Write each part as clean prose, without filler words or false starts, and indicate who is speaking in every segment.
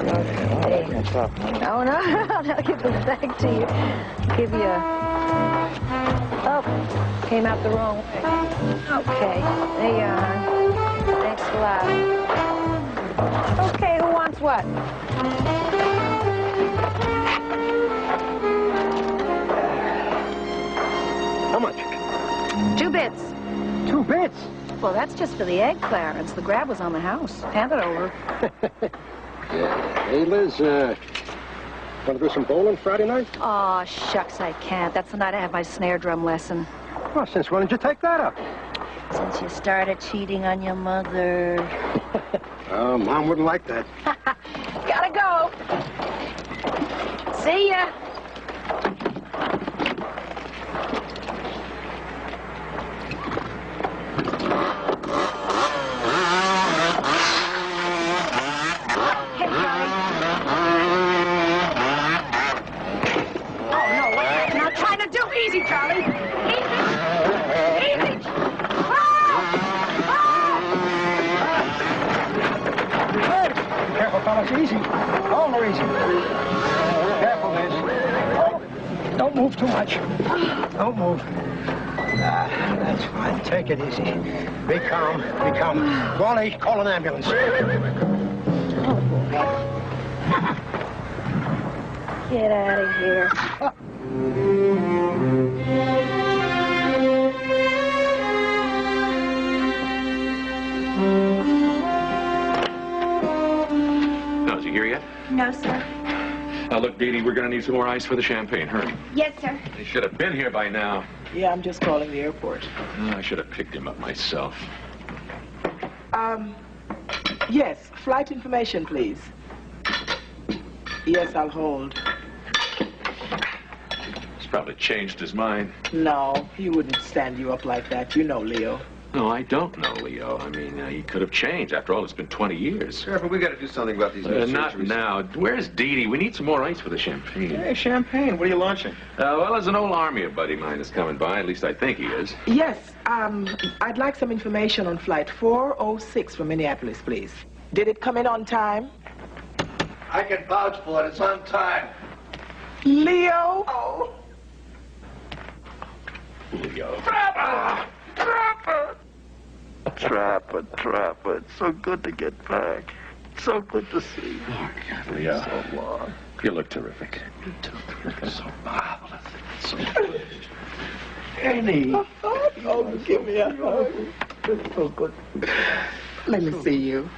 Speaker 1: Hey. Oh, no, I'll give this back to you. Give you a... Oh, came out the wrong way. Okay, there you are, hon. Thanks a lot. Okay, who wants what?
Speaker 2: How much?
Speaker 1: 2 bits.
Speaker 2: 2 bits?
Speaker 1: Well, that's just for the egg, Clarence. The grab was on the house. Hand it over.
Speaker 2: Hey, Liz, want to do some bowling Friday night?
Speaker 1: Aw, shucks, I can't. That's the night I have my snare drum lesson.
Speaker 2: Well, since when did you take that up?
Speaker 1: Since you started cheating on your mother.
Speaker 2: Oh, Mom wouldn't like that.
Speaker 1: Gotta go. See ya. Easy, Charlie. Easy. Easy.
Speaker 2: Careful, fellas. Easy. All more easy. Careful, Liz. Oh, don't move too much. Don't move. That's fine. Take it easy. Be calm. Be calm. Wally, call an ambulance.
Speaker 1: Oh, boy. Get out of here.
Speaker 3: No, is he here yet?
Speaker 4: No, sir.
Speaker 3: Now, look, Dee Dee, we're going to need some more ice for the champagne. Hurry.
Speaker 4: Yes, sir.
Speaker 3: They should have been here by now.
Speaker 5: Yeah, I'm just calling the airport.
Speaker 3: Oh, I should have picked him up myself.
Speaker 5: Yes, flight information, please. Yes, I'll hold.
Speaker 3: He's probably changed his mind.
Speaker 5: No, he wouldn't stand you up like that. You know, Leo.
Speaker 3: No, I don't know, Leo. I mean, he could have changed. After all, it's been 20 years.
Speaker 6: Sure, but we got to do something about these new
Speaker 3: Not
Speaker 6: surgeries.
Speaker 3: now. Where's Dee Dee? We need some more ice for the champagne.
Speaker 6: Hey, champagne. What are you launching?
Speaker 3: Well, there's an old army buddy of mine that's coming by. At least I think he is.
Speaker 5: Yes, I'd like some information on flight 406 from Minneapolis, please. Did it come in on time?
Speaker 6: I can vouch for it. It's on time.
Speaker 5: Leo? Oh.
Speaker 3: Leo.
Speaker 6: Trapper! Trapper! Trapper, Trapper. It's so good to get back. So good to see you.
Speaker 3: Oh, God, Leo.
Speaker 6: So long.
Speaker 3: You look terrific.
Speaker 6: You too. You're so marvelous. So good. Annie.
Speaker 5: Oh, give me a hug.
Speaker 6: It's so good.
Speaker 5: Let me see you.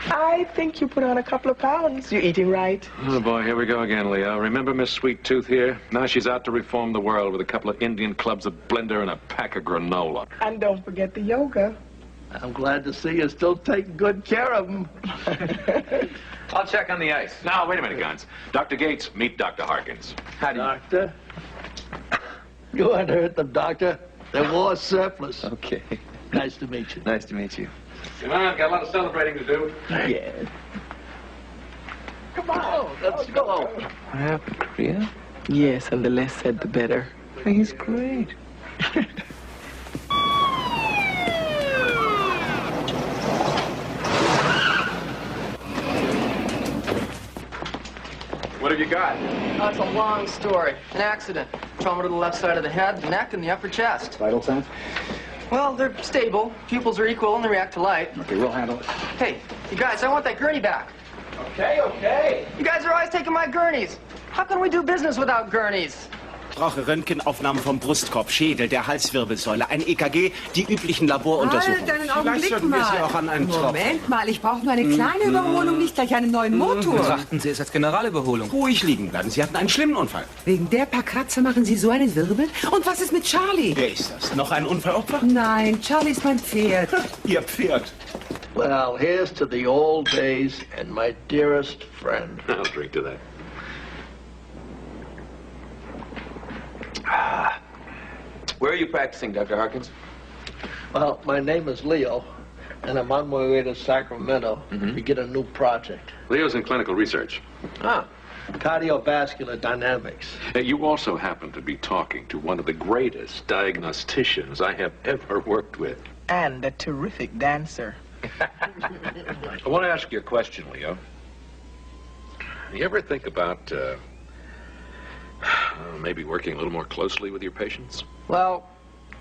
Speaker 5: I think you put on a couple of pounds. You eating right?
Speaker 3: Oh, boy, here we go again, Leo. Remember Miss Sweet Tooth here? Now she's out to reform the world with a couple of Indian clubs, a blender, and a pack of granola.
Speaker 5: And don't forget the yoga.
Speaker 6: I'm glad to see you still taking good care of him.
Speaker 3: I'll check on the ice. No, wait a minute, Guns. Dr. Gates, meet Dr. Harkins.
Speaker 6: How do you... Doctor? You hadn't hurt them, Doctor. They're war surplus.
Speaker 7: Okay.
Speaker 6: Nice to meet you.
Speaker 7: Nice to meet you.
Speaker 3: Come on, got a lot of celebrating to do.
Speaker 6: Yeah. Come on, let's go.
Speaker 7: What happened, Rita?
Speaker 5: Yes, and the less said, the better.
Speaker 7: He's great.
Speaker 3: What have you got?
Speaker 8: Oh, it's a long story. An accident. Trauma to the left side of the head, the neck, and the upper chest.
Speaker 7: Vital signs?
Speaker 8: Well, they're stable. Pupils are equal and they react to light.
Speaker 7: Okay, we'll handle it.
Speaker 8: Hey, you guys, I want that gurney back.
Speaker 6: Okay, okay.
Speaker 8: You guys are always taking my gurneys. How can we do business without gurneys?
Speaker 9: Brauche Röntgenaufnahmen vom Brustkorb, Schädel, der Halswirbelsäule, ein EKG, die üblichen Laboruntersuchungen.
Speaker 10: Halt einen
Speaker 9: Vielleicht
Speaker 10: Augenblick
Speaker 9: sollten wir Sie auch an einen Tropfen.
Speaker 10: Moment mal, ich brauche nur eine kleine Überholung, nicht gleich einen neuen Motor.
Speaker 7: Betrachten Sie es als Generalüberholung.
Speaker 9: Ruhig liegen bleiben, Sie hatten einen schlimmen Unfall.
Speaker 10: Wegen der paar Kratzer machen Sie so einen Wirbel? Und was ist mit Charlie?
Speaker 9: Wer ist das? Noch ein Unfallopfer?
Speaker 10: Nein, Charlie ist mein Pferd.
Speaker 9: Ihr Pferd.
Speaker 6: Well, here's to the old days and my dearest friend.
Speaker 3: I'll drink to that.
Speaker 7: Where are you practicing, Dr. Harkins?
Speaker 6: Well, my name is Leo, and I'm on my way to Sacramento to get a new project.
Speaker 3: Leo's in clinical research.
Speaker 6: Ah, cardiovascular dynamics.
Speaker 3: You also happen to be talking to one of the greatest diagnosticians I have ever worked with.
Speaker 5: And a terrific dancer.
Speaker 3: I want to ask you a question, Leo. you ever think about maybe working a little more closely with your patients?
Speaker 6: Well,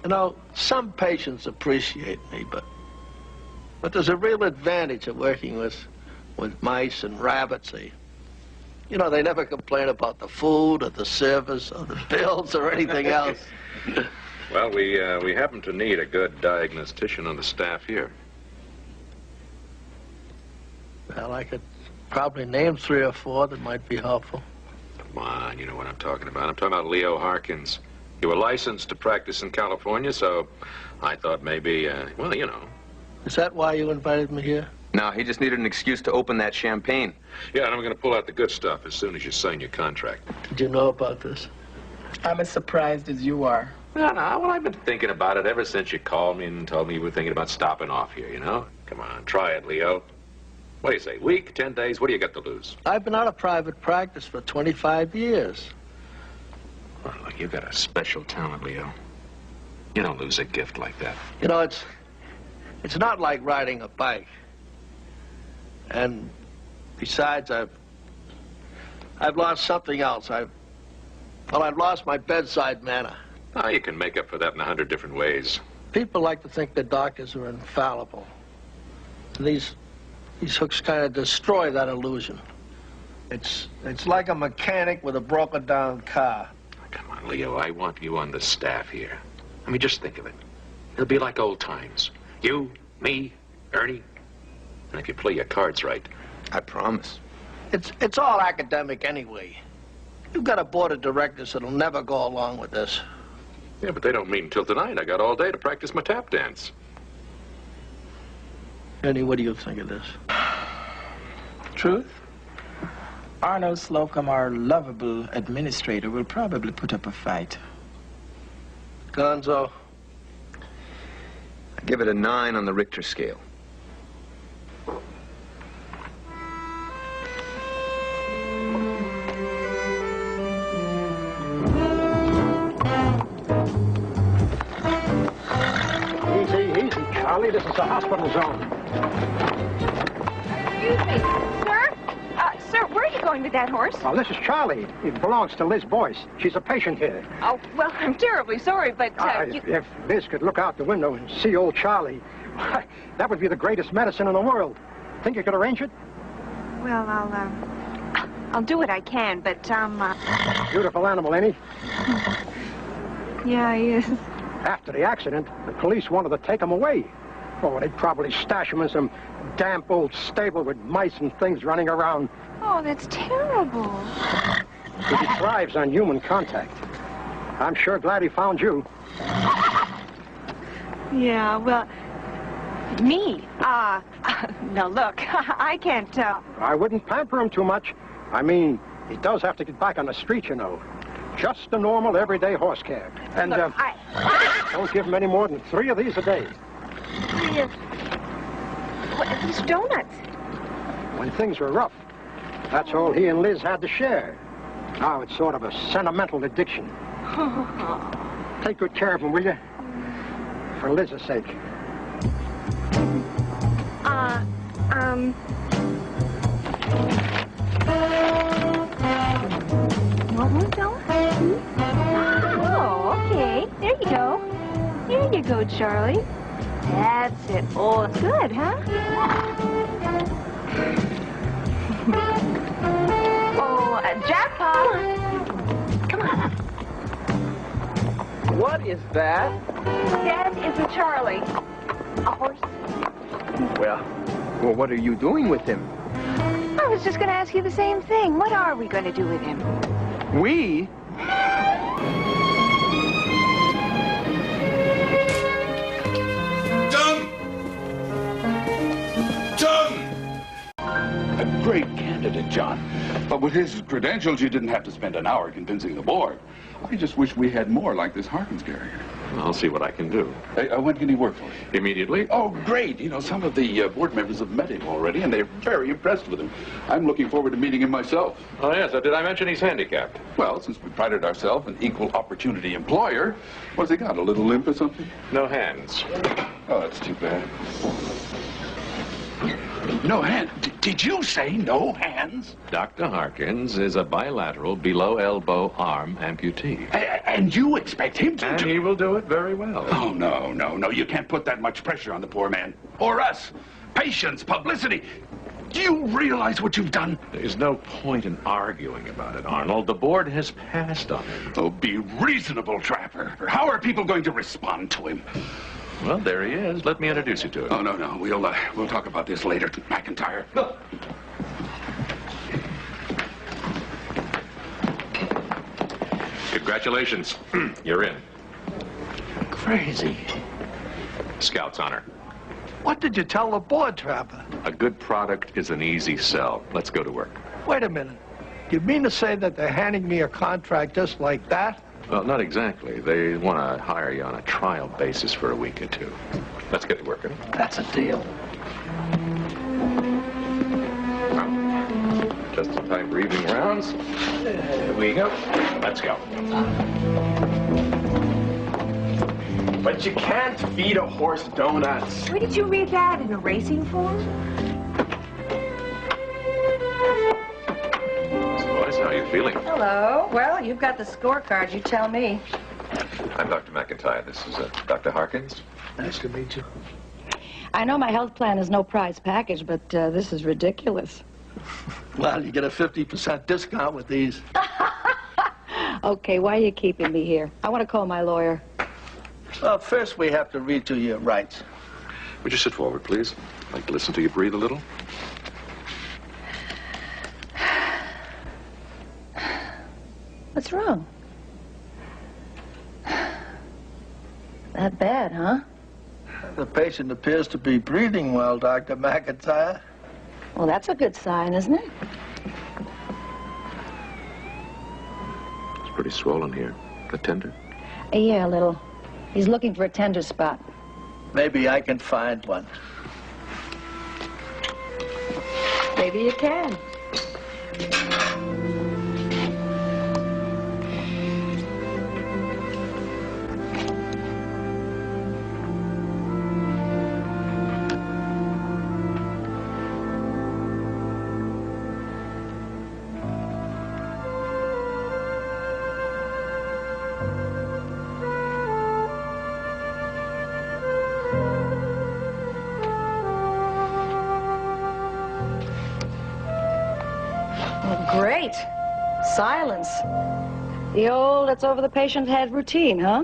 Speaker 6: you know, some patients appreciate me, but there's a real advantage of working with mice and rabbits. You know, they never complain about the food or the service or the bills or anything else.
Speaker 3: Well, we happen to need a good diagnostician on the staff here.
Speaker 6: Well, I could probably name 3 or 4 that might be helpful.
Speaker 3: Come on, you know what I'm talking about. I'm talking about Leo Harkins. You were licensed to practice in California, so I thought maybe, well, you know.
Speaker 6: Is that why you invited me here?
Speaker 7: No, he just needed an excuse to open that champagne.
Speaker 3: Yeah, and I'm going to pull out the good stuff as soon as you sign your contract.
Speaker 6: Did you know about this?
Speaker 5: I'm as surprised as you are.
Speaker 3: No, well, I've been thinking about it ever since you called me and told me you were thinking about stopping off here, you know? Come on, try it, Leo. What do you say, week, 10 days? What do you got to lose?
Speaker 6: I've been out of private practice for 25 years.
Speaker 3: Well, look, you've got a special talent, Leo. You don't lose a gift like that.
Speaker 6: You know, it's not like riding a bike. And besides, I've lost something else. I've lost my bedside manner.
Speaker 3: Oh, you can make up for that in 100 different ways.
Speaker 6: People like to think the doctors are infallible. And these hooks kind of destroy that illusion. It's like a mechanic with a broken down car.
Speaker 3: Come on, Leo, I want you on the staff here. I mean, just think of it. It'll be like old times. You, me, Ernie. And if you play your cards right.
Speaker 7: I promise.
Speaker 6: It's all academic anyway. You've got a board of directors that'll never go along with this.
Speaker 3: Yeah, but they don't meet until tonight. I got all day to practice my tap dance.
Speaker 6: Ernie, what do you think of this?
Speaker 5: Truth? Arnold Slocum, our lovable administrator, will probably put up a fight.
Speaker 6: Gonzo?
Speaker 7: I give it a 9 on the Richter scale.
Speaker 2: Easy, Charlie. This is a hospital zone.
Speaker 4: Excuse me, sir? Sir, where are you going with that horse?
Speaker 2: Well, this is Charlie. It belongs to Liz Boyce. She's a patient here.
Speaker 4: Oh, well, I'm terribly sorry, but,
Speaker 2: If Liz could look out the window and see old Charlie, that would be the greatest medicine in the world. Think you could arrange it?
Speaker 4: Well, I'll do what I can, but,
Speaker 2: Beautiful animal, ain't he?
Speaker 4: Yeah, he is.
Speaker 2: After the accident, the police wanted to take him away. Oh, they'd probably stash him in some damp old stable with mice and things running around.
Speaker 4: Oh, that's terrible.
Speaker 2: He thrives on human contact. I'm sure glad he found you.
Speaker 4: Yeah, well, me? Now look, I can't,
Speaker 2: I wouldn't pamper him too much. I mean, he does have to get back on the street, you know. Just a normal, everyday horse cab. And,
Speaker 4: look,
Speaker 2: don't give him any more than 3 of these a day.
Speaker 4: 3 of... What, these donuts?
Speaker 2: When things were rough, that's all he and Liz had to share. Now it's sort of a sentimental addiction. Take good care of him, will you? For Liz's sake.
Speaker 4: Want one, fella? Oh, okay. There you go. There you go, Charlie. That's it. Oh, good, huh? Oh, jackpot. Come on.
Speaker 6: What is that?
Speaker 4: That is a Charlie. A horse.
Speaker 7: Well, what are you doing with him?
Speaker 4: I was just going to ask you the same thing. What are we going to do with him?
Speaker 7: We?
Speaker 11: A great candidate, John. But with his credentials, you didn't have to spend an hour convincing the board. I just wish we had more like this Harkins carrier.
Speaker 3: I'll see what I can do.
Speaker 11: When can he work for you?
Speaker 3: Immediately?
Speaker 11: Oh, great. You know, some of the board members have met him already, and they're very impressed with him. I'm looking forward to meeting him myself.
Speaker 3: Oh, yes. Did I mention he's handicapped?
Speaker 11: Well, since we prided ourselves an equal opportunity employer, what's he got, a little limp or something?
Speaker 3: No hands.
Speaker 11: Oh, that's too bad. No hands? Did you say no hands?
Speaker 3: Dr. Hopkins is a bilateral below-elbow arm amputee.
Speaker 11: And you expect him to
Speaker 3: And he will do it very well.
Speaker 11: Oh, no. You can't put that much pressure on the poor man. Or us. Patience, publicity. Do you realize what you've done?
Speaker 3: There's no point in arguing about it, Arnold. The board has passed on it.
Speaker 11: Oh, be reasonable, Trapper. How are people going to respond to him?
Speaker 3: Well, there he is. Let me introduce you to him.
Speaker 11: Oh, no. We'll talk about this later, McIntyre. No.
Speaker 3: Congratulations. You're in.
Speaker 6: Crazy.
Speaker 3: Scout's honor.
Speaker 6: What did you tell the board, Trapper?
Speaker 3: A good product is an easy sell. Let's go to work.
Speaker 6: Wait a minute. You mean to say that they're handing me a contract just like that?
Speaker 3: Well, not exactly. They want to hire you on a trial basis for a week or two. Let's get it working.
Speaker 6: That's a deal.
Speaker 3: Just in time for evening rounds. There we go. Let's go.
Speaker 7: But you can't feed a horse donuts.
Speaker 4: Where did you read that? In a racing form?
Speaker 3: Boyce, how are you feeling?
Speaker 1: Hello. Well, you've got the scorecard. You tell me.
Speaker 3: I'm Dr. McIntyre. This is Dr. Hopkins.
Speaker 6: Nice to meet you.
Speaker 1: I know my health plan is no prize package, but this is ridiculous.
Speaker 6: Well, you get a 50% discount with these.
Speaker 1: Okay, why are you keeping me here? I want to call my lawyer.
Speaker 6: Well, first we have to read to you your rights.
Speaker 3: Would you sit forward, please? I'd like to listen to you breathe a little.
Speaker 1: What's wrong? That bad, huh?
Speaker 6: The patient appears to be breathing well, Dr. McIntyre.
Speaker 1: Well, that's a good sign, isn't it?
Speaker 3: It's pretty swollen here. A tender?
Speaker 1: Yeah, a little. He's looking for a tender spot.
Speaker 6: Maybe I can find one.
Speaker 1: Maybe you can. Great. Silence. The old "it's over the patient's head" routine, huh?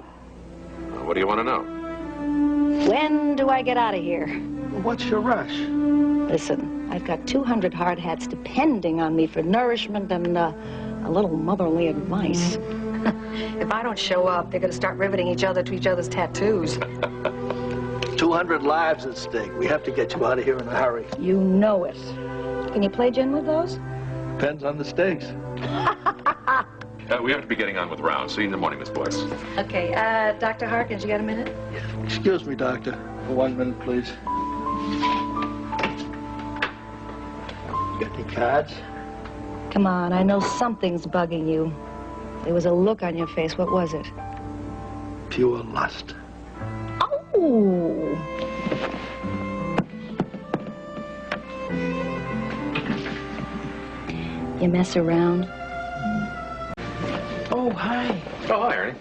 Speaker 3: Well, what do you want to know?
Speaker 1: When do I get out of here?
Speaker 6: What's your rush?
Speaker 1: Listen, I've got 200 hard hats depending on me for nourishment and a little motherly advice. If I don't show up, they're going to start riveting each other to each other's tattoos.
Speaker 6: 200 lives at stake. We have to get you out of here in a hurry.
Speaker 1: You know it. Can you play gin with those?
Speaker 6: Depends on the stakes.
Speaker 3: We have to be getting on with rounds. See you in the morning, Miss Boyce.
Speaker 1: Okay, Dr. Harkins, you got a minute?
Speaker 6: Excuse me, doctor. For 1 minute, please. You got any cards?
Speaker 1: Come on, I know something's bugging you. There was a look on your face. What was it?
Speaker 6: Pure lust.
Speaker 1: Oh! You mess around?
Speaker 5: Oh, hi.
Speaker 3: Oh, hi, Ernie.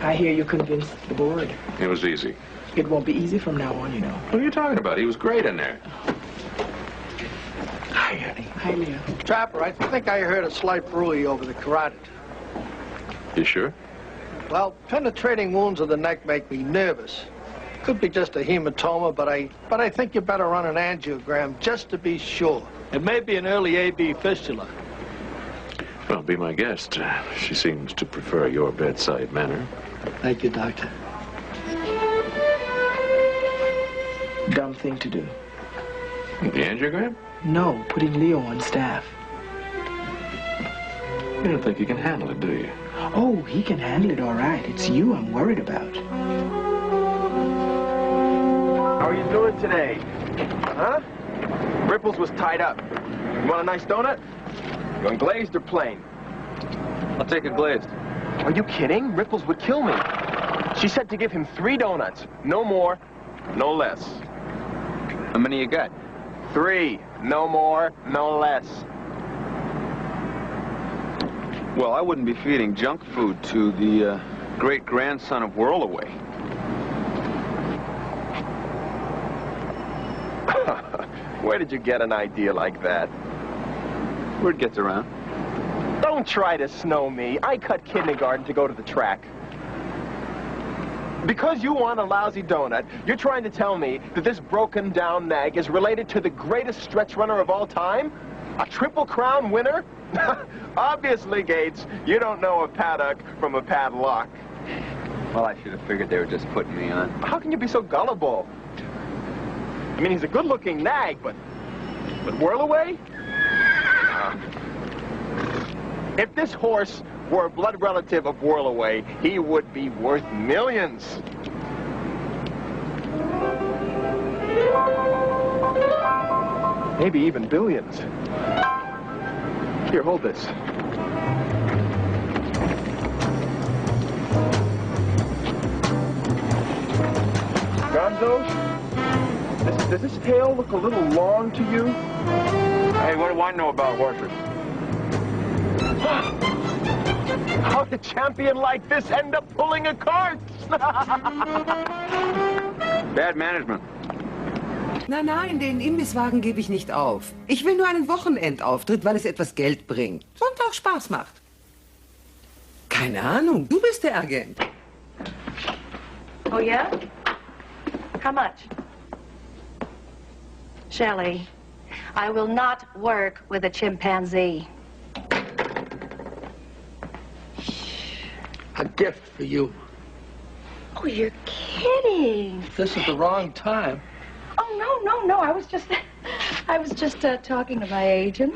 Speaker 5: I hear you convinced the board.
Speaker 3: It was easy.
Speaker 5: It won't be easy from now on, you know.
Speaker 3: What are you talking about? He was great in there.
Speaker 6: Hi, Ernie.
Speaker 5: Hi, Leo.
Speaker 6: Trapper, I think I heard a slight bruise over the carotid.
Speaker 3: You sure?
Speaker 6: Well, penetrating wounds of the neck make me nervous. Could be just a hematoma, but I think you better run an angiogram just to be sure. It may be an early AB fistula.
Speaker 3: Well, be my guest. She seems to prefer your bedside manner.
Speaker 6: Thank you, doctor.
Speaker 5: Dumb thing to do.
Speaker 3: The angiogram?
Speaker 5: No, putting Leo on staff.
Speaker 3: You don't think you can handle it, do you?
Speaker 5: Oh, he can handle it all right. It's you I'm worried about.
Speaker 7: How are you doing today? Huh? Ripples was tied up. You want a nice donut? You want glazed or plain?
Speaker 12: I'll take a glazed.
Speaker 7: Are you kidding? Ripples would kill me. She said to give him 3 donuts. No more, no less.
Speaker 12: How many you got?
Speaker 7: 3, no more, no less.
Speaker 12: Well, I wouldn't be feeding junk food to the great-grandson of Whirlaway.
Speaker 7: Where did you get an idea like that?
Speaker 12: Word gets around.
Speaker 7: Don't try to snow me. I cut kindergarten to go to the track. Because you want a lousy donut, you're trying to tell me that this broken-down nag is related to the greatest stretch runner of all time? A Triple Crown winner? Obviously, Gates, you don't know a paddock from a padlock.
Speaker 12: Well, I should have figured they were just putting me on.
Speaker 7: How can you be so gullible? I mean, he's a good-looking nag, but Whirlaway? If this horse were a blood relative of Whirlaway, he would be worth millions. Maybe even billions. Here, hold this. Gonzo, does this tail look a little long to you?
Speaker 12: Hey, what do I know about horses?
Speaker 7: How did a champion like this end up pulling a cart?
Speaker 12: Bad management.
Speaker 10: Nein, den Imbisswagen gebe ich nicht auf. Ich will nur einen Wochenendauftritt, weil es etwas Geld bringt und auch Spaß macht. Keine Ahnung, du bist der Agent.
Speaker 1: Oh, yeah? How much? Shelley, I will not work with a chimpanzee.
Speaker 6: A gift for you.
Speaker 1: Oh, you're kidding.
Speaker 6: This is the wrong time.
Speaker 1: Oh, no. I was just talking to my agent.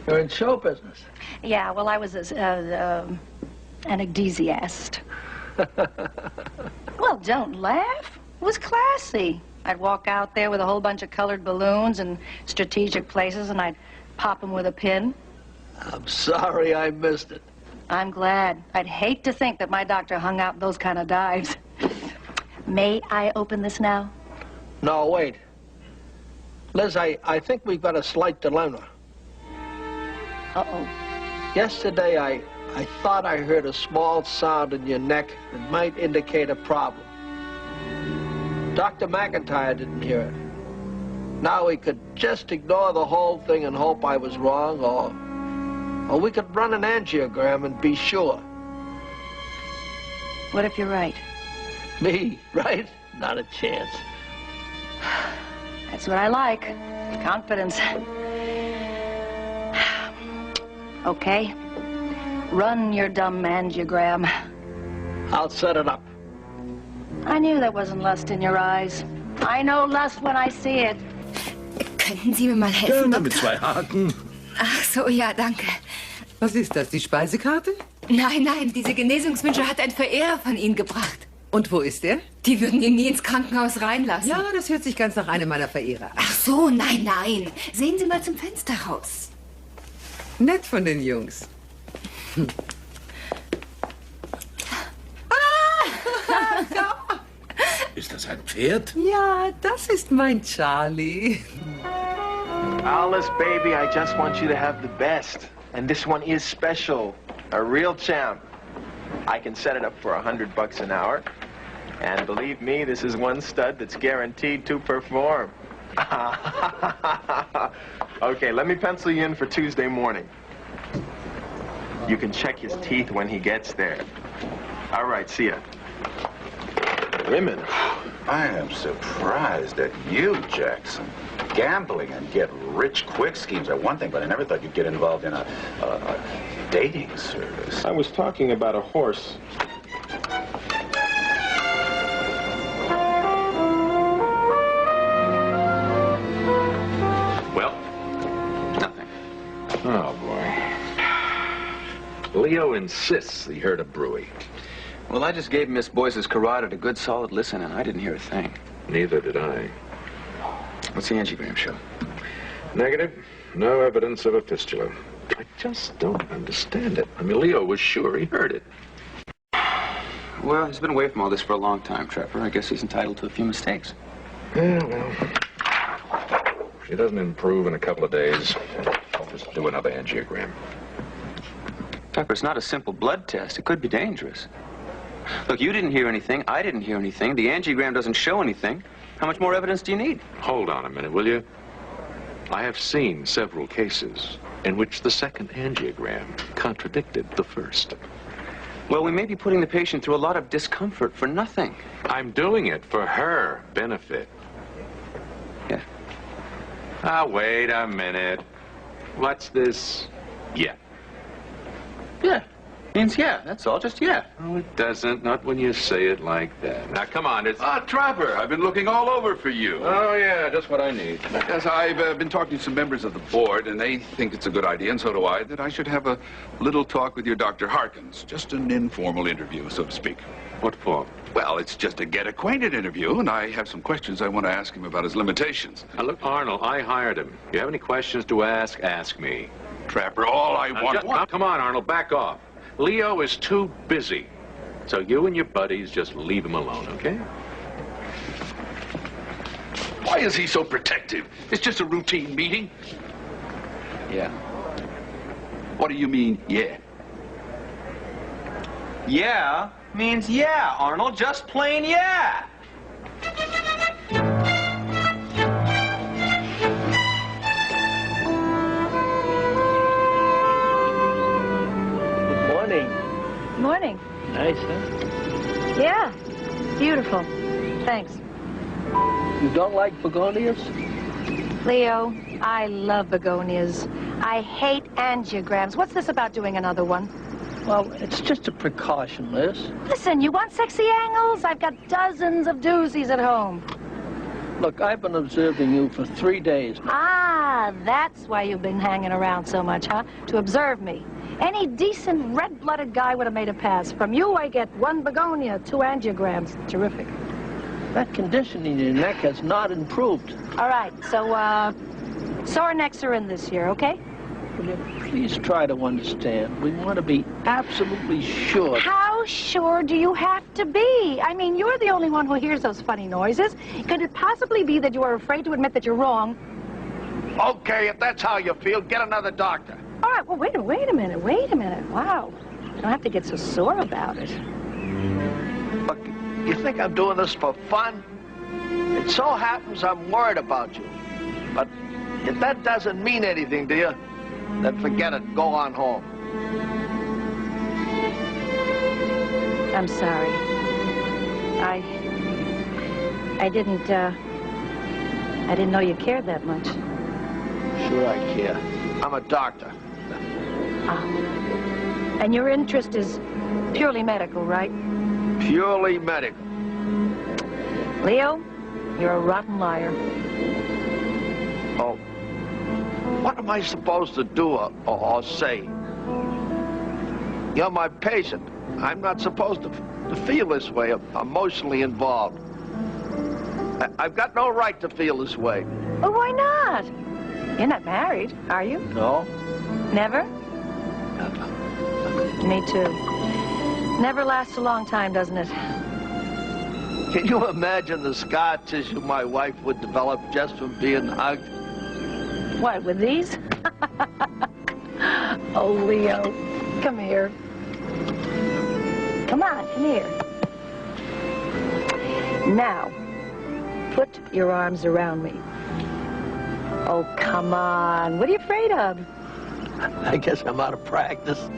Speaker 6: You're in show business.
Speaker 1: Yeah, well, I was an enthusiast. Well, don't laugh. It was classy. I'd walk out there with a whole bunch of colored balloons and strategic places, and I'd pop them with a pin.
Speaker 6: I'm sorry I missed it.
Speaker 1: I'm glad. I'd hate to think that my doctor hung out those kind of dives. May I open this now?
Speaker 6: No, wait. Liz, I think we've got a slight dilemma.
Speaker 1: Uh-oh.
Speaker 6: Yesterday, I thought I heard a small sound in your neck that might indicate a problem. Dr. McIntyre didn't hear it. Now we could just ignore the whole thing and hope I was wrong, or we could run an angiogram and be sure.
Speaker 1: What if you're right?
Speaker 6: Me, right? Not a chance.
Speaker 1: That's what I like. Confidence. Okay. Run your dumb angiogram.
Speaker 6: I'll set it up.
Speaker 1: I knew there wasn't lust in your eyes. I know lust when I see it.
Speaker 13: Könnten Sie mir mal helfen,
Speaker 14: Gerne mit 2 Haken.
Speaker 13: Ach so, ja, danke.
Speaker 10: Was ist das, die Speisekarte?
Speaker 13: Nein, diese Genesungswünsche hat ein Verehrer von Ihnen gebracht.
Speaker 10: Und wo ist er?
Speaker 13: Die würden ihn nie ins Krankenhaus reinlassen.
Speaker 10: Ja, das hört sich ganz nach einem meiner Verehrer an.
Speaker 13: Ach so, nein. Sehen Sie mal zum Fenster raus.
Speaker 10: Nett von den Jungs.
Speaker 14: Ist das ein Pferd?
Speaker 10: Ja, das ist mein Charlie.
Speaker 7: Alice, baby, I just want you to have the best. And this one is special. A real champ. I can set it up for $100 an hour. And believe me, this is one stud that's guaranteed to perform. Okay, let me pencil you in for Tuesday morning. You can check his teeth when he gets there. All right, see ya. Women.
Speaker 15: I am surprised at you, Jackson. Gambling and get rich quick schemes are one thing, but I never thought you'd get involved in a dating service.
Speaker 7: I was talking about a horse.
Speaker 3: Well, nothing. Oh, boy. Leo insists he heard a bruit.
Speaker 12: Well, I just gave Miss Boyce's carotid a good solid listen, and I didn't hear a thing.
Speaker 3: Neither did I.
Speaker 12: What's the angiogram show?
Speaker 3: Negative. No evidence of a fistula. I just don't understand it. I mean, Leo was sure he heard it.
Speaker 12: Well, he's been away from all this for a long time, Trapper. I guess he's entitled to a few mistakes.
Speaker 3: Yeah, well. If she doesn't improve in a couple of days, I'll just do another angiogram.
Speaker 12: Tucker, it's not a simple blood test. It could be dangerous. Look, you didn't hear anything. I didn't hear anything. The angiogram doesn't show anything. How much more evidence do you need?
Speaker 3: Hold on a minute, will you? I have seen several cases in which the second angiogram contradicted the first.
Speaker 12: Well, we may be putting the patient through a lot of discomfort for nothing.
Speaker 3: I'm doing it for her benefit.
Speaker 12: Yeah.
Speaker 3: Ah, wait a minute. What's this? Yeah.
Speaker 12: Yeah. Means yeah, that's all, just yeah.
Speaker 3: Oh, it doesn't. Not when you say it like that. Now, come on, it's...
Speaker 11: Ah, Trapper, I've been looking all over for you.
Speaker 3: Oh, yeah, just what I need.
Speaker 11: Yes, I've been talking to some members of the board, and they think it's a good idea, and so do I, that I should have a little talk with your Dr. Hopkins. Just an informal interview, so to speak.
Speaker 3: What for?
Speaker 11: Well, it's just a get-acquainted interview, and I have some questions I want to ask him about his limitations.
Speaker 3: Now, look, Arnold, I hired him. If you have any questions to ask me.
Speaker 11: Trapper, all I want...
Speaker 3: Come on, Arnold, back off. Leo is too busy. So you and your buddies just leave him alone, okay?
Speaker 11: Why is he so protective? It's just a routine meeting.
Speaker 12: Yeah.
Speaker 11: What do you mean, yeah?
Speaker 12: Yeah means yeah, Arnold. Just plain yeah.
Speaker 1: Morning.
Speaker 2: Nice, huh?
Speaker 1: Yeah, beautiful. Thanks.
Speaker 2: You don't like begonias?
Speaker 1: Leo, I love begonias. I hate angiograms. What's this about doing another one?
Speaker 2: Well, it's just a precaution, Liz.
Speaker 1: Listen, you want sexy angles? I've got dozens of doozies at home.
Speaker 2: Look, I've been observing you for 3 days now.
Speaker 1: Ah, that's why you've been hanging around so much, huh? To observe me. Any decent red-blooded guy would have made a pass. From you, I get 1 begonia, 2 angiograms. Terrific.
Speaker 2: That condition in your neck has not improved.
Speaker 1: All right, so, sore necks are in this year, okay?
Speaker 2: Will you please try to understand? We want to be absolutely sure.
Speaker 1: How sure do you have to be? I mean, you're the only one who hears those funny noises. Could it possibly be that you are afraid to admit that you're wrong?
Speaker 6: Okay, if that's how you feel, get another doctor.
Speaker 1: All right, well, wait a minute. Wow. You don't have to get so sore about it.
Speaker 6: Look, you think I'm doing this for fun? It so happens I'm worried about you. But if that doesn't mean anything to you, then forget it. Go on home.
Speaker 1: I'm sorry. I didn't know you cared that much.
Speaker 6: Sure I care. I'm a doctor.
Speaker 1: And your interest is purely medical, right?
Speaker 6: Purely medical.
Speaker 1: Leo, you're a rotten liar.
Speaker 6: Oh, what am I supposed to do or say? You're my patient. I'm not supposed to feel this way, emotionally involved. I've got no right to feel this way.
Speaker 1: Well, why not? You're not married, are you?
Speaker 6: No.
Speaker 1: Never?
Speaker 6: Never.
Speaker 1: Me too. Never lasts a long time, doesn't it?
Speaker 6: Can you imagine the scar tissue my wife would develop just from being hugged?
Speaker 1: What, with these? Oh, Leo, come here. Come on, come here. Now, put your arms around me. Oh, come on. What are you afraid of?
Speaker 2: I guess I'm out of practice.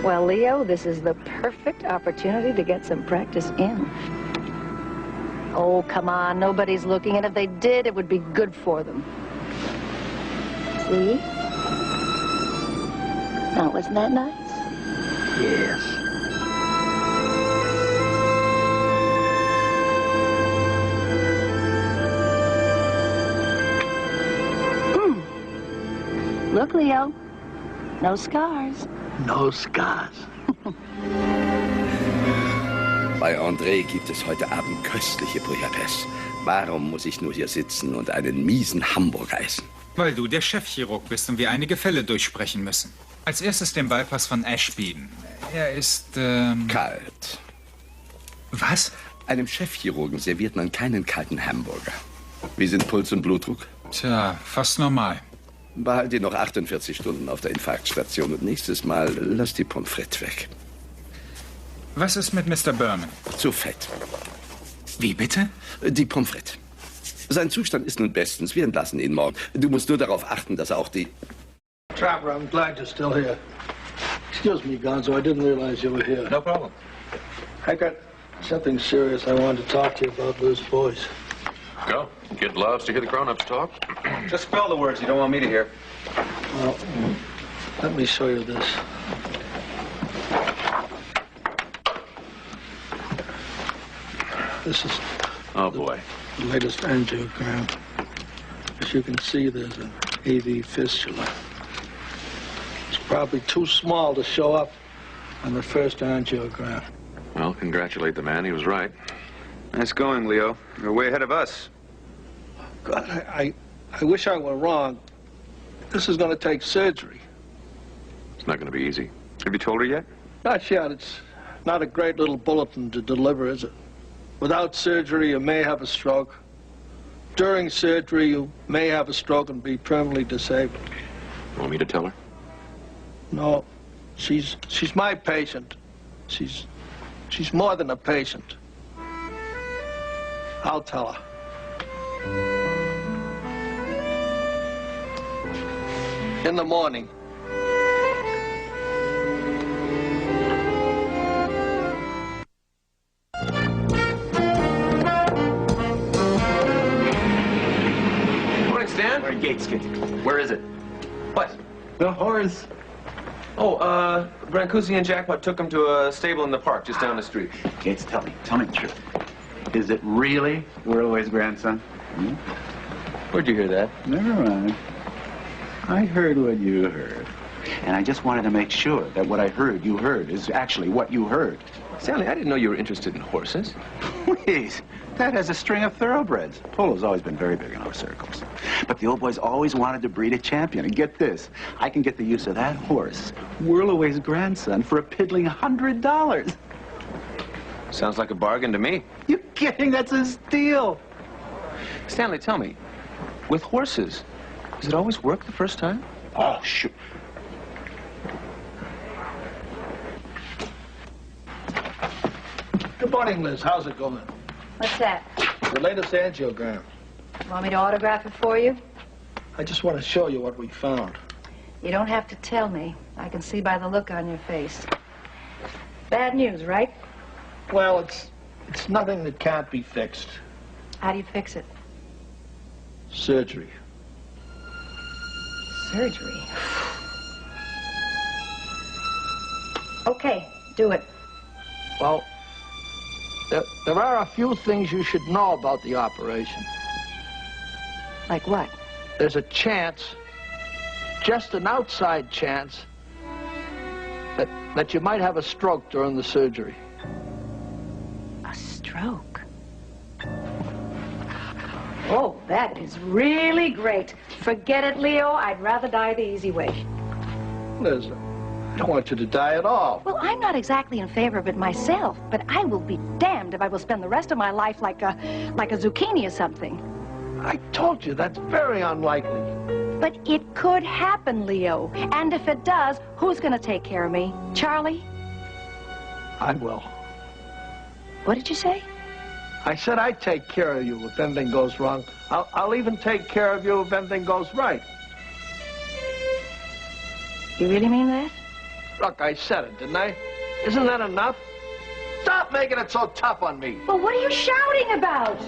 Speaker 1: Well, Leo, this is the perfect opportunity to get some practice in. Oh, come on. Nobody's looking, and if they did, it would be good for them. See? Now, wasn't that nice?
Speaker 2: Yes.
Speaker 1: Look, Leo. No scars.
Speaker 2: No scars.
Speaker 16: Bei André gibt es heute Abend köstliche Bouillabaisse. Warum muss ich nur hier sitzen und einen miesen Hamburger essen?
Speaker 17: Weil du der Chefchirurg bist und wir einige Fälle durchsprechen müssen. Als erstes den Bypass von Ashby. Er ist,
Speaker 16: Kalt.
Speaker 17: Was?
Speaker 16: Einem Chefchirurgen serviert man keinen kalten Hamburger. Wie sind Puls und Blutdruck?
Speaker 17: Tja, fast normal.
Speaker 16: Behalt ihn noch 48 Stunden auf der Infarktstation und nächstes Mal lass die Pommes frites weg.
Speaker 17: Was ist mit Mr. Berman?
Speaker 16: Zu fett.
Speaker 17: Wie bitte?
Speaker 16: Die Pommes frites. Sein Zustand ist nun bestens. Wir entlassen ihn morgen. Du musst nur darauf achten, dass er auch die...
Speaker 6: Trapper, I'm glad you're still here. Excuse me, Gonzo, I didn't realize you were here.
Speaker 3: No problem.
Speaker 6: I got something serious I wanted to talk to you about, Boyce.
Speaker 3: Go. Kid loves to hear the grown-ups talk.
Speaker 12: Just spell the words you don't want me to hear.
Speaker 6: Well, let me show you this. This is...
Speaker 3: Oh, boy.
Speaker 6: The latest angiogram. As you can see, there's an AV fistula. It's probably too small to show up on the first angiogram.
Speaker 3: Well, congratulate the man. He was right.
Speaker 12: Nice going, Leo. You're way ahead of us.
Speaker 6: God, I wish I were wrong. This is going to take surgery.
Speaker 3: It's not going to be easy.
Speaker 12: Have you told her yet?
Speaker 6: Not yet. It's not a great little bulletin to deliver, is it? Without surgery, you may have a stroke. During surgery, you may have a stroke and be permanently disabled.
Speaker 3: Want me to tell her?
Speaker 6: No. She's my patient. She's more than a patient. I'll tell her. In the morning.
Speaker 7: Morning, Stan.
Speaker 12: Morning, Gates, kid.
Speaker 7: Where is it? What?
Speaker 12: The horse.
Speaker 7: Oh, Brancusi and Jackpot took him to a stable in the park just down the street.
Speaker 15: Gates, tell me the truth. Is it really Whirlaway's grandson? Hmm?
Speaker 7: Where'd you hear that?
Speaker 15: Never mind. I heard what you heard. And I just wanted to make sure that what I heard you heard is actually what you heard.
Speaker 7: Stanley, I didn't know you were interested in horses.
Speaker 15: Please, Dad has a string of thoroughbreds. Polo's always been very big in our circles. But the old boy's always wanted to breed a champion. And get this, I can get the use of that horse, Whirlaway's grandson, for a piddling $100.
Speaker 7: Sounds like a bargain to me.
Speaker 15: You kidding? That's a steal.
Speaker 7: Stanley, tell me, with horses, does it always work the first time?
Speaker 15: Oh, sure.
Speaker 6: Good morning, Liz. How's it going?
Speaker 1: What's that?
Speaker 6: The latest angiogram.
Speaker 1: Want me to autograph it for you?
Speaker 6: I just want to show you what we found.
Speaker 1: You don't have to tell me. I can see by the look on your face. Bad news, right?
Speaker 6: Well, it's nothing that can't be fixed.
Speaker 1: How do you fix it?
Speaker 6: Surgery.
Speaker 1: Surgery? Okay, do it.
Speaker 6: Well, there are a few things you should know about the operation.
Speaker 1: Like what?
Speaker 6: There's a chance, just an outside chance, that you might have a stroke during the surgery.
Speaker 1: A stroke? Oh, that is really great. Forget it, Leo. I'd rather die the easy way.
Speaker 6: Liz, I don't want you to die at all.
Speaker 1: Well, I'm not exactly in favor of it myself, but I will be damned if I will spend the rest of my life like a zucchini or something.
Speaker 6: I told you, that's very unlikely.
Speaker 1: But it could happen, Leo. And if it does, who's going to take care of me? Charlie?
Speaker 6: I will.
Speaker 1: What did you say?
Speaker 6: I said I'd take care of you if anything goes wrong. I'll even take care of you if anything goes right.
Speaker 1: You really mean that?
Speaker 6: Look, I said it, didn't I? Isn't that enough? Stop making it so tough on me.
Speaker 1: Well, what are you shouting about?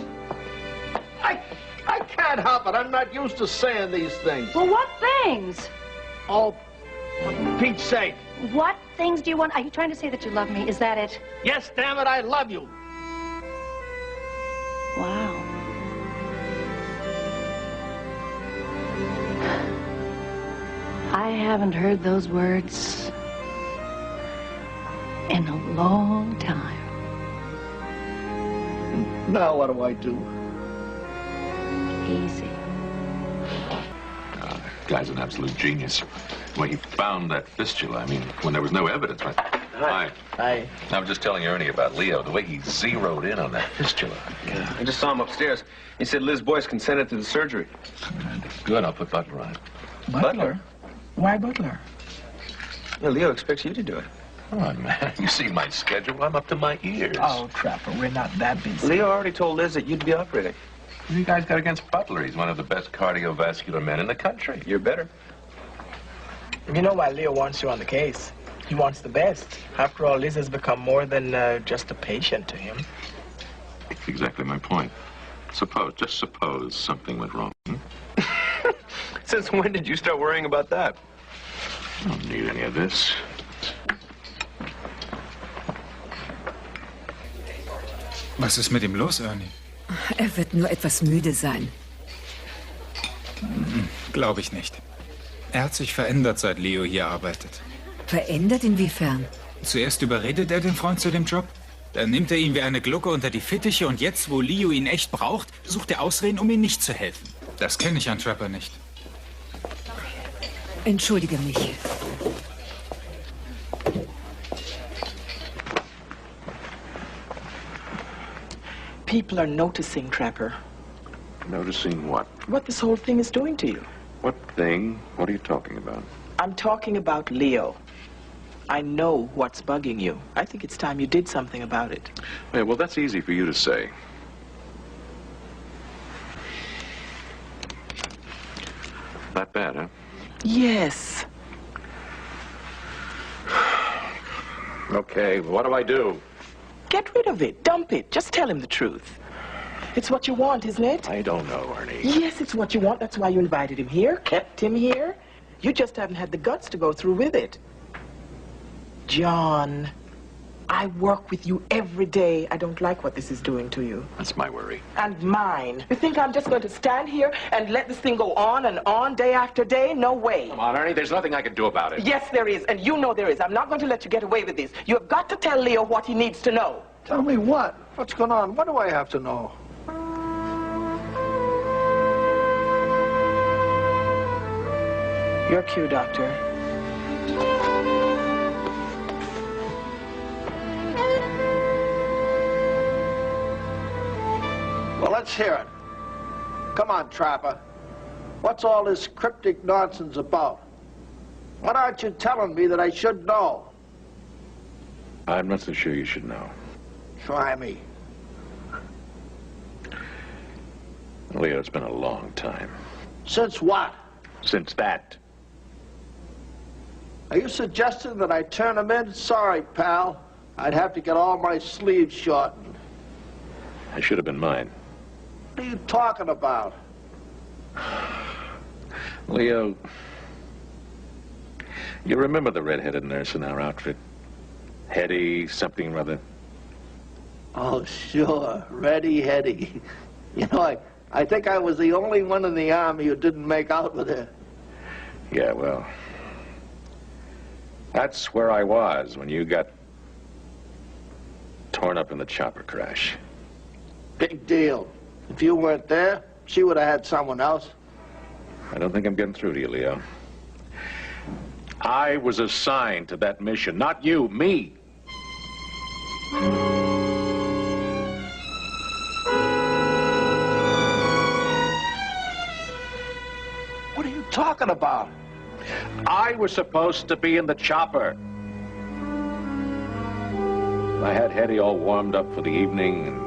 Speaker 6: I can't help it. I'm not used to saying these things.
Speaker 1: Well, what things?
Speaker 6: Oh, for Pete's sake.
Speaker 1: What things do you want? Are you trying to say that you love me? Is that it?
Speaker 6: Yes, damn it, I love you.
Speaker 1: Wow. I haven't heard those words in a long time.
Speaker 6: Now what do I do?
Speaker 1: Easy.
Speaker 3: Guy's an absolute genius. When he found that fistula, I mean, when there was no evidence, right?
Speaker 7: Hi. Hi.
Speaker 3: I was just telling Ernie about Leo, the way he zeroed in on that fistula.
Speaker 7: Yeah, I just saw him upstairs. He said Liz Boyce consented to the surgery.
Speaker 3: Good, I'll put Butler on it.
Speaker 5: Butler? Why Butler?
Speaker 7: Yeah, Leo expects you to do it.
Speaker 3: Come on, man. You see my schedule? I'm up to my ears.
Speaker 5: Oh, Trapper, we're not that busy.
Speaker 7: Leo already told Liz that you'd be operating.
Speaker 3: What do you guys got against Butler? He's one of the best cardiovascular men in the country.
Speaker 7: You're better.
Speaker 5: You know why Leo wants you on the case. He wants the best. After all, Liz has become more than just a patient to him.
Speaker 3: That's exactly my point. Just suppose something went wrong.
Speaker 7: Since when did you start worrying about that?
Speaker 3: I don't need any of this.
Speaker 17: Was ist mit ihm los, Ernie?
Speaker 18: Er wird nur etwas müde sein.
Speaker 17: Glaube ich nicht. Er hat sich verändert, seit Leo hier arbeitet.
Speaker 18: Verändert inwiefern?
Speaker 17: Zuerst überredet er den Freund zu dem Job. Dann nimmt er ihn wie eine Glucke unter die Fittiche und jetzt, wo Leo ihn echt braucht, sucht er Ausreden, um ihm nicht zu helfen. Das kenne ich an Trapper nicht.
Speaker 18: Entschuldige mich.
Speaker 5: People are noticing, Trapper.
Speaker 3: Noticing what?
Speaker 5: What this whole thing is doing to you.
Speaker 3: What thing? What are you talking about?
Speaker 5: I'm talking about Leo. I know what's bugging you. I think it's time you did something about it.
Speaker 3: Yeah, well, that's easy for you to say. That bad, huh?
Speaker 5: Yes.
Speaker 3: Okay, what do I do?
Speaker 5: Get rid of it. Dump it. Just tell him the truth. It's what you want, isn't it?
Speaker 3: I don't know, Ernie.
Speaker 5: Yes, it's what you want. That's why you invited him here, kept him here. You just haven't had the guts to go through with it. John, I work with you every day. I don't like what this is doing to you.
Speaker 3: That's my worry.
Speaker 5: And mine. You think I'm just going to stand here and let this thing go on and on day after day? No way.
Speaker 3: Come on, Ernie, there's nothing I can do about it.
Speaker 5: Yes, there is, and you know there is. I'm not going to let you get away with this. You have got to tell Leo what he needs to know.
Speaker 6: Tell me what? What's going on? What do I have to know?
Speaker 5: Your cue, Doctor.
Speaker 6: Well, let's hear it. Come on, Trapper. What's all this cryptic nonsense about? What aren't you telling me that I should know?
Speaker 3: I'm not so sure you should know.
Speaker 6: Try me.
Speaker 3: Leo, it's been a long time.
Speaker 6: Since what?
Speaker 3: Since that.
Speaker 6: Are you suggesting that I turn him in? Sorry, pal. I'd have to get all my sleeves shortened.
Speaker 3: I should have been mine.
Speaker 6: What are you talking about?
Speaker 3: Leo, you remember the red-headed nurse in our outfit? Hetty, something or other.
Speaker 6: Oh, sure. Reddy Hetty. You know, I think I was the only one in the Army who didn't make out with her.
Speaker 3: Yeah, well, that's where I was when you got torn up in the chopper crash.
Speaker 6: Big deal. If you weren't there, she would have had someone else.
Speaker 3: I don't think I'm getting through to you, Leo. I was assigned to that mission, not you, me.
Speaker 6: What are you talking about?
Speaker 3: I was supposed to be in the chopper. I had Hetty all warmed up for the evening, and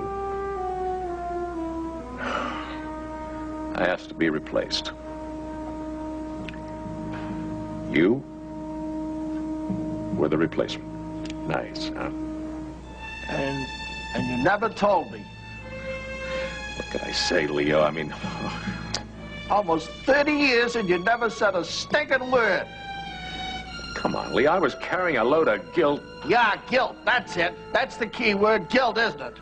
Speaker 3: I asked to be replaced. You were the replacement. Nice, huh?
Speaker 6: And you never told me.
Speaker 3: What could I say, Leo? I mean,
Speaker 6: Almost 30 years and you never said a stinking word.
Speaker 3: come on, Leo. I was carrying a load of guilt.
Speaker 6: Yeah, guilt. That's it. That's the key word, guilt, isn't it?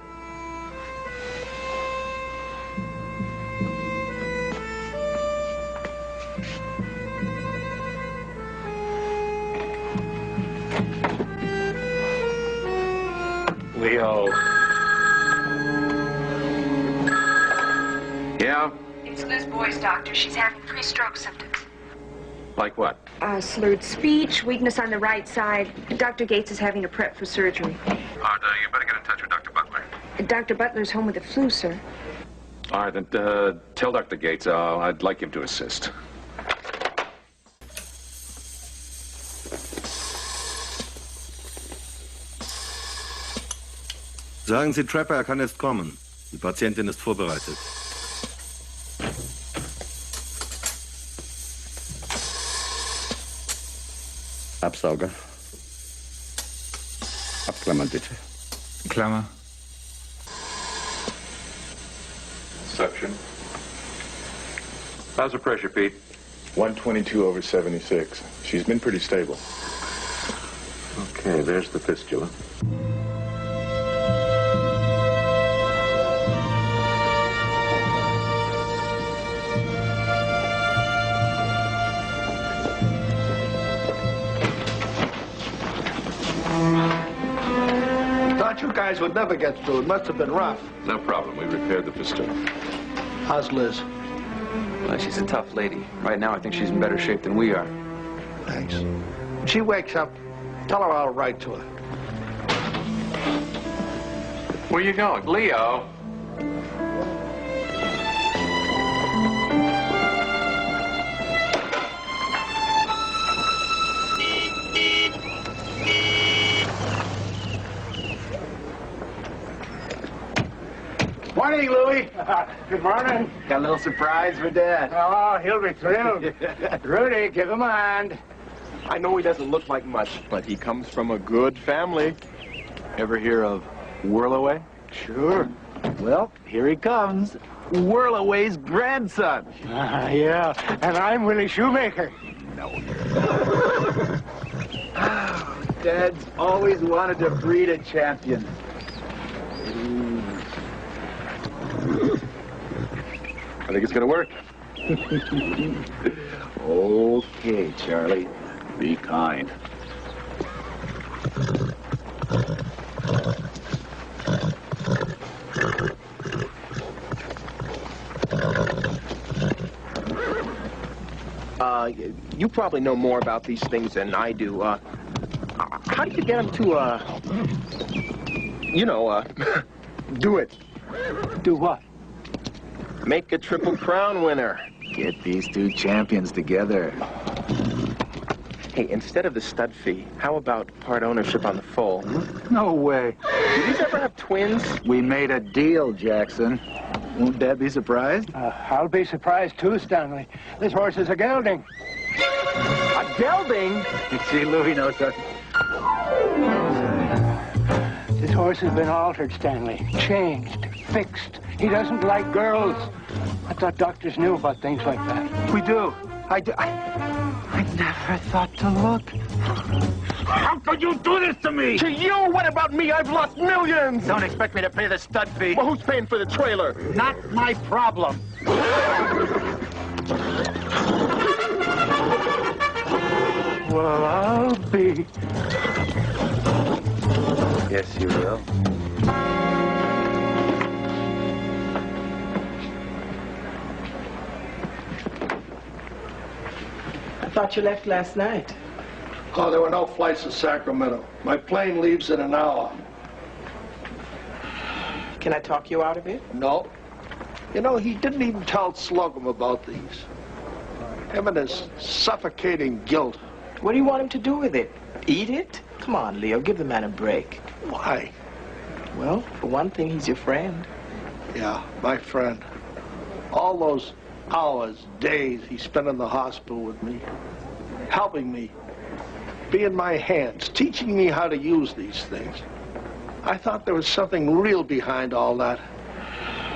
Speaker 3: Leo. Yeah?
Speaker 4: It's Liz Boyce, Doctor. She's having pre-stroke symptoms.
Speaker 3: Like what?
Speaker 4: Slurred speech, weakness on the right side. Dr. Gates is having a prep for surgery.
Speaker 11: Art, you better get in touch with Dr. Butler.
Speaker 4: Dr. Butler's home with the flu, sir.
Speaker 3: All right, then tell Dr. Gates I'd like him to assist.
Speaker 19: Sagen Sie Trapper, er kann jetzt kommen. Die Patientin ist vorbereitet.
Speaker 16: Absauger. Abklammern bitte.
Speaker 17: Klammer.
Speaker 3: Suction. How's her pressure, Pete?
Speaker 20: 122/76. She's been pretty stable.
Speaker 3: Okay, there's the fistula.
Speaker 6: Thought you guys would never get through. It must have been rough.
Speaker 3: No problem. We repaired the fistula.
Speaker 6: How's Liz?
Speaker 12: Well, she's a tough lady. Right now, I think she's in better shape than we are.
Speaker 6: Thanks. When she wakes up, tell her I'll write to her.
Speaker 3: Where you going? Leo?
Speaker 2: Morning, Louie. Good morning.
Speaker 7: Got a little surprise for Dad.
Speaker 2: Oh, he'll be thrilled. Rudy, give him a hand.
Speaker 7: I know he doesn't look like much, but he comes from a good family. Ever hear of Whirlaway?
Speaker 2: Sure.
Speaker 7: Well, here he comes. Whirlaway's grandson.
Speaker 2: Yeah, and I'm Willie Shoemaker.
Speaker 15: Dad's always wanted to breed a champion.
Speaker 20: I think it's gonna work.
Speaker 15: Okay, Charlie. Be kind.
Speaker 7: You probably know more about these things than I do. How do you get him to, do it?
Speaker 2: Do what?
Speaker 7: Make a Triple Crown winner.
Speaker 15: Get these two champions together.
Speaker 7: Hey, instead of the stud fee, how about part ownership on the foal?
Speaker 15: No way.
Speaker 7: Did these ever have twins?
Speaker 15: We made a deal, Jackson. Won't Dad be surprised?
Speaker 2: I'll be surprised too, Stanley. This horse is a gelding.
Speaker 7: A gelding?
Speaker 15: See, Louis knows that.
Speaker 2: This horse has been altered, Stanley. Changed, fixed. He doesn't like girls. I thought doctors knew about things like that.
Speaker 15: We do. I never thought to look.
Speaker 2: How could you do this to me?
Speaker 7: To you? What about me? I've lost millions!
Speaker 15: Don't expect me to pay the stud fee.
Speaker 7: Well, who's paying for the trailer?
Speaker 15: Not my problem.
Speaker 2: Well, I'll be.
Speaker 7: Yes, you will.
Speaker 5: I thought you left last night.
Speaker 6: Oh, there were no flights to Sacramento. My plane leaves in an hour.
Speaker 5: Can I talk you out of it?
Speaker 6: No. You know, he didn't even tell Slocum about these. Him and his suffocating guilt.
Speaker 5: What do you want him to do with it? Eat it? Come on, Leo, give the man a break.
Speaker 6: Why?
Speaker 5: Well, for one thing, he's your friend.
Speaker 6: Yeah, my friend. All those hours, days he spent in the hospital with me, helping me, being my hands, teaching me how to use these things. I thought there was something real behind all that.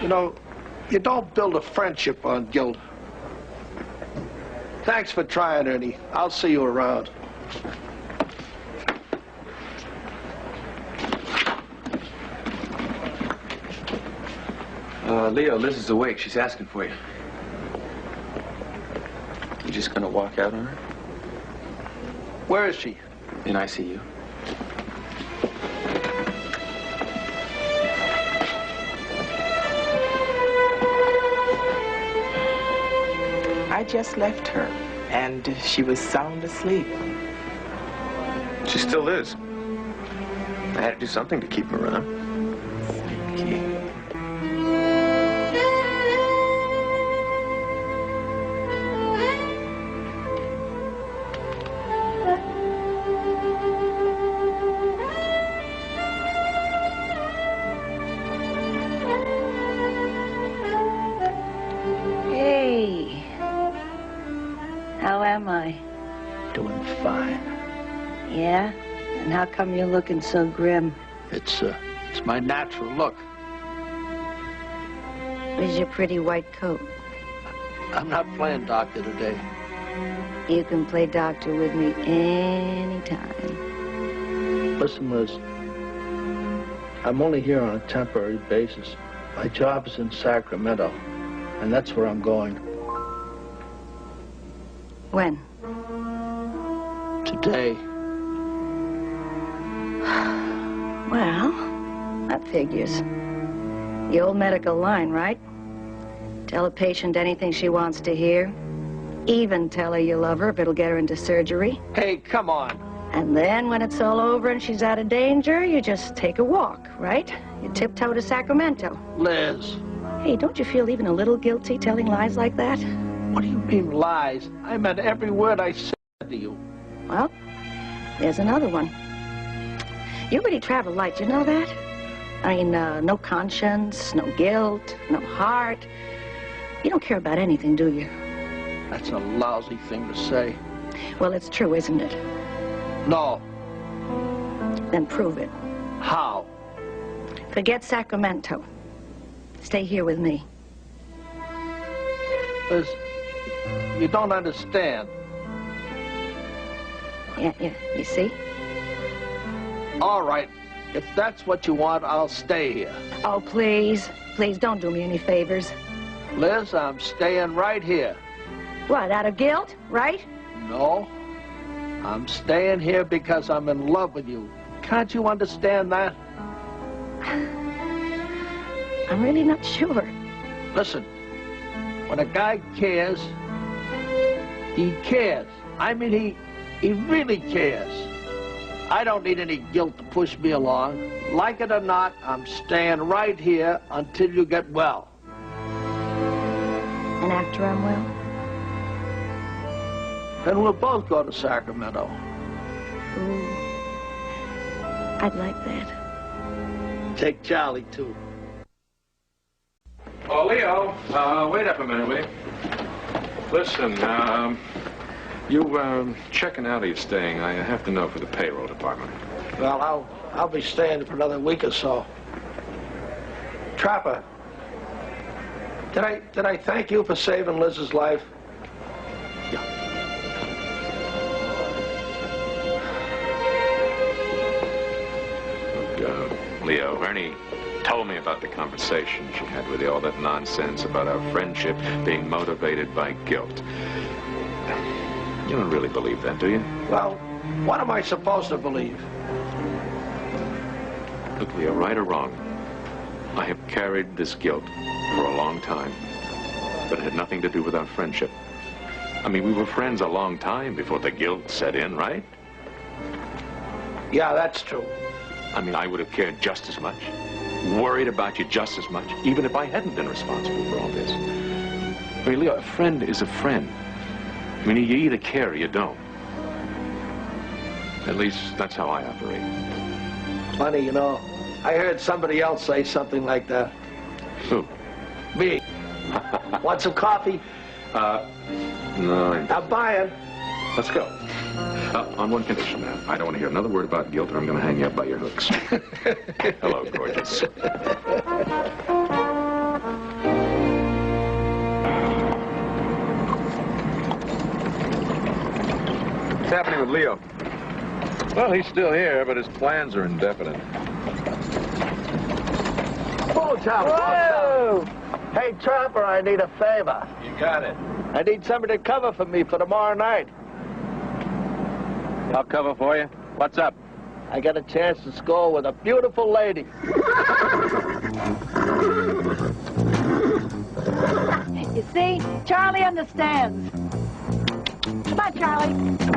Speaker 6: You know, you don't build a friendship on guilt. Thanks for trying, Ernie. I'll see you around.
Speaker 12: Leo, Liz is awake. She's asking for you. You just gonna walk out on her?
Speaker 6: Where is she?
Speaker 12: In ICU.
Speaker 5: I just left her. And she was sound asleep.
Speaker 7: She still is. I had to do something to keep her around.
Speaker 1: Hey. How am I?
Speaker 6: Doing fine.
Speaker 1: Yeah? And how come you're looking so grim?
Speaker 6: It's my natural look.
Speaker 1: Where's your pretty white coat?
Speaker 6: I'm not playing doctor today.
Speaker 1: You can play doctor with me anytime.
Speaker 6: Listen, Liz. I'm only here on a temporary basis. My job is in Sacramento, and that's where I'm going.
Speaker 1: When?
Speaker 6: Today.
Speaker 1: Well, that figures. The old medical line, right? Tell a patient anything she wants to hear. Even tell her you love her if it'll get her into surgery.
Speaker 6: Hey, come on.
Speaker 1: And then when it's all over and she's out of danger, you just take a walk, right? You tiptoe to Sacramento.
Speaker 6: Liz.
Speaker 1: Hey, don't you feel even a little guilty telling lies like that?
Speaker 6: What do you mean lies? I meant every word I said to you.
Speaker 1: Well, there's another one. You really travel light, you know that? I mean, no conscience, no guilt, no heart. You don't care about anything, do you?
Speaker 6: That's a lousy thing to say.
Speaker 1: Well, it's true, isn't it?
Speaker 6: No.
Speaker 1: Then prove it.
Speaker 6: How?
Speaker 1: Forget Sacramento. Stay here with me.
Speaker 6: Liz, you don't understand.
Speaker 1: Yeah, you see?
Speaker 6: All right. If that's what you want, I'll stay here.
Speaker 1: Oh, please. Please, don't do me any favors.
Speaker 6: Liz, I'm staying right here.
Speaker 1: What, out of guilt, right?
Speaker 6: No. I'm staying here because I'm in love with you. Can't you understand that?
Speaker 1: I'm really not sure.
Speaker 6: Listen, when a guy cares, he cares. I mean, he really cares. I don't need any guilt to push me along. Like it or not, I'm staying right here until you get well.
Speaker 1: And after I'm well?
Speaker 6: Then we'll both go to Sacramento.
Speaker 1: Ooh, I'd like that.
Speaker 6: Take Charlie, too.
Speaker 3: Oh, Leo, wait up a minute, will you? Listen, you checking out or you staying? I have to know for the payroll department.
Speaker 6: Well, I'll be staying for another week or so. Trapper, did I thank you for saving Liz's life? Yeah.
Speaker 3: Look, Leo, Ernie told me about the conversation she had with you, all that nonsense about our friendship being motivated by guilt. You don't really believe that, do you?
Speaker 6: Well, what am I supposed to believe?
Speaker 3: Look, Leo, right or wrong, I have carried this guilt for a long time, but it had nothing to do with our friendship. I mean, we were friends a long time before the guilt set in, right?
Speaker 6: Yeah, that's true.
Speaker 3: I mean, I would have cared just as much, worried about you just as much, even if I hadn't been responsible for all this. I mean, Leo, a friend is a friend. I mean, you either care or you don't. At least, that's how I operate.
Speaker 6: Funny, you know, I heard somebody else say something like that.
Speaker 3: Who?
Speaker 6: Me. Want some coffee?
Speaker 3: No.
Speaker 6: I'm buying.
Speaker 3: Let's go. On one condition now. I don't want to hear another word about guilt or I'm going to hang you up by your hooks. Hello, gorgeous.
Speaker 20: What's happening with Leo? Well, he's still here, but his plans are indefinite.
Speaker 6: Whoa, Tom! Whoa! Hey, Trapper, I need a favor.
Speaker 20: You got it.
Speaker 6: I need somebody to cover for me for tomorrow night.
Speaker 20: I'll cover for you. What's up?
Speaker 6: I got a chance to score with a beautiful lady.
Speaker 1: You see, Charlie understands. Bye, Charlie.